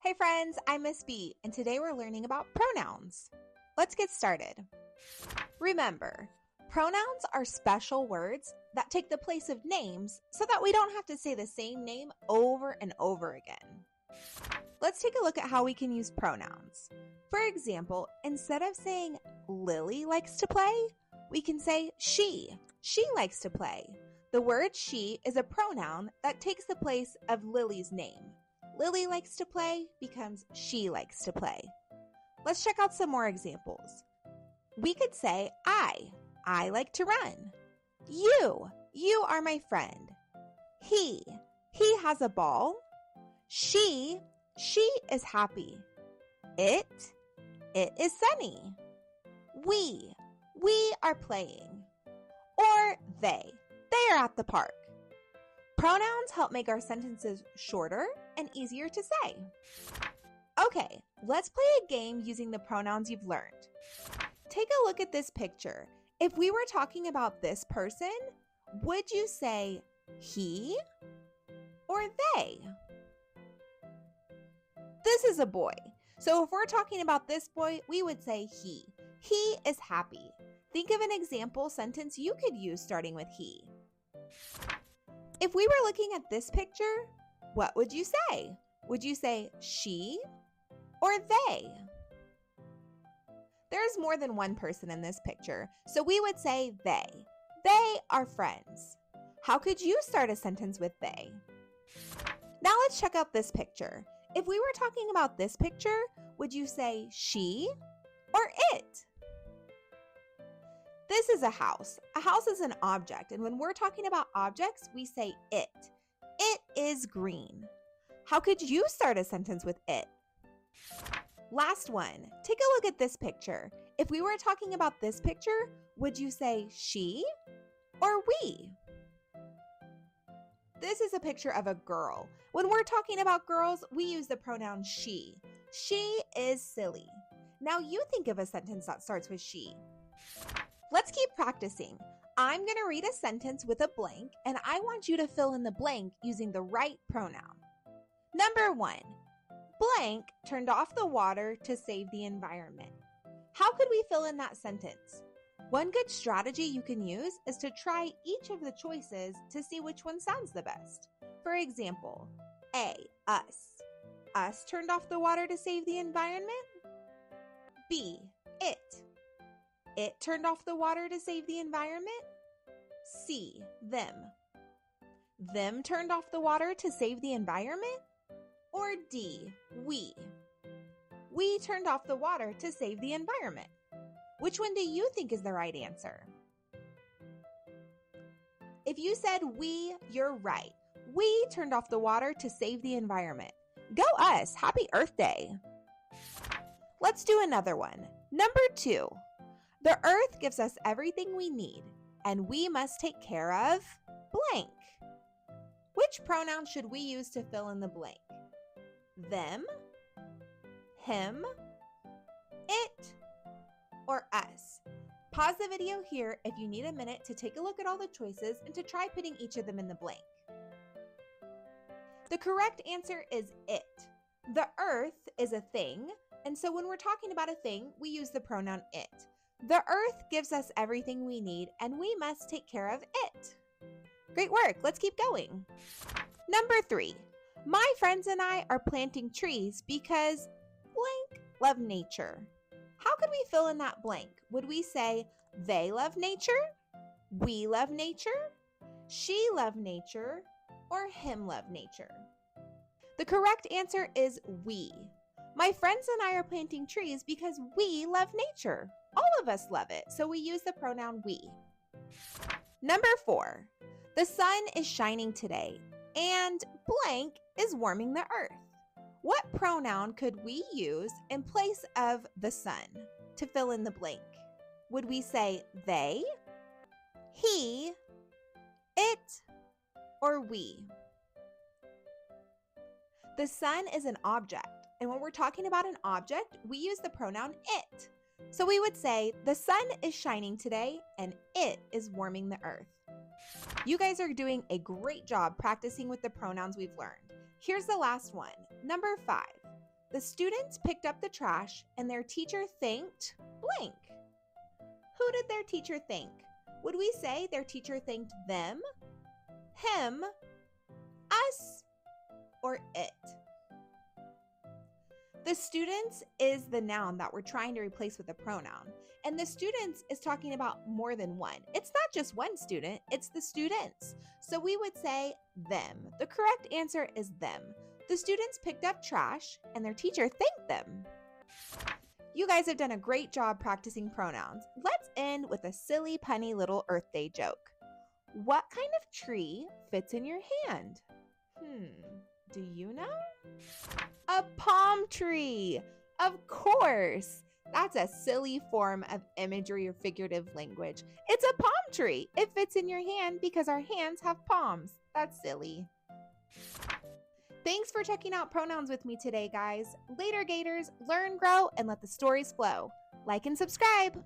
Hey friends, I'm Miss B, and today we're learning about pronouns. Let's get started. Remember, pronouns are special words that take the place of names so that we don't have to say the same name over and over again. Let's take a look at how we can use pronouns. For example, instead of saying Lily likes to play, we can say she. She likes to play. The word she is a pronoun that takes the place of Lily's name. Lily likes to play becomes she likes to play. Let's check out some more examples. We could say I like to run. You are my friend. He has a ball. She is happy. It is sunny. We are playing. Or they are at the park. Pronouns help make our sentences shorter and easier to say. Okay, let's play a game using the pronouns you've learned. Take a look at this picture. If we were talking about this person, would you say he or they? This is a boy. So if we're talking about this boy, we would say he. He is happy. Think of an example sentence you could use starting with he. If we were looking at this picture, what would you say? Would you say she or they? There's more than one person in this picture, so we would say they. They are friends. How could you start a sentence with they? Now let's check out this picture. If we were talking about this picture, would you say she or it? This is a house. A house is an object, and when we're talking about objects, we say it. It is green. How could you start a sentence with it? Last one. Take a look at this picture. If we were talking about this picture, would you say she or we? This is a picture of a girl. When we're talking about girls, we use the pronoun she. She is silly. Now you think of a sentence that starts with she. Let's keep practicing. I'm going to read a sentence with a blank, and I want you to fill in the blank using the right pronoun. Number 1, blank turned off the water to save the environment. How could we fill in that sentence? One good strategy you can use is to try each of the choices to see which one sounds the best. For example, A, us. Us turned off the water to save the environment. B, it. It turned off the water to save the environment. C, them. Them turned off the water to save the environment. Or D, we. We turned off the water to save the environment. Which one do you think is the right answer? If you said we, you're right. We turned off the water to save the environment. Go us! Happy Earth Day! Let's do another one. Number 2. The earth gives us everything we need, and we must take care of blank. Which pronoun should we use to fill in the blank? Them, him, it, or us? Pause the video here if you need a minute to take a look at all the choices and to try putting each of them in the blank. The correct answer is it. The earth is a thing, and so when we're talking about a thing, we use the pronoun it. The earth gives us everything we need, and we must take care of it. Great work. Let's keep going. Number 3. My friends and I are planting trees because blank love nature. How could we fill in that blank? Would we say they love nature, we love nature, she love nature, or him love nature? The correct answer is we. My friends and I are planting trees because we love nature. All of us love it, so we use the pronoun we. Number 4. The sun is shining today, and blank is warming the earth. What pronoun could we use in place of the sun to fill in the blank? Would we say they, he, it, or we? The sun is an object, and when we're talking about an object, we use the pronoun it. So we would say, the sun is shining today and it is warming the earth. You guys are doing a great job practicing with the pronouns we've learned. Here's the last one. Number 5. The students picked up the trash and their teacher thanked blank. Who did their teacher thank? Would we say their teacher thanked them, him, us, or it? The students is the noun that we're trying to replace with a pronoun. And the students is talking about more than one. It's not just one student, it's the students. So we would say them. The correct answer is them. The students picked up trash and their teacher thanked them. You guys have done a great job practicing pronouns. Let's end with a silly, punny little Earth Day joke. What kind of tree fits in your hand? Do you know? A palm tree. Of course. That's a silly form of imagery or figurative language. It's a palm tree. It fits in your hand because our hands have palms. That's silly. Thanks for checking out pronouns with me today, guys. Later, Gators, learn, grow, and let the stories flow. Like and subscribe.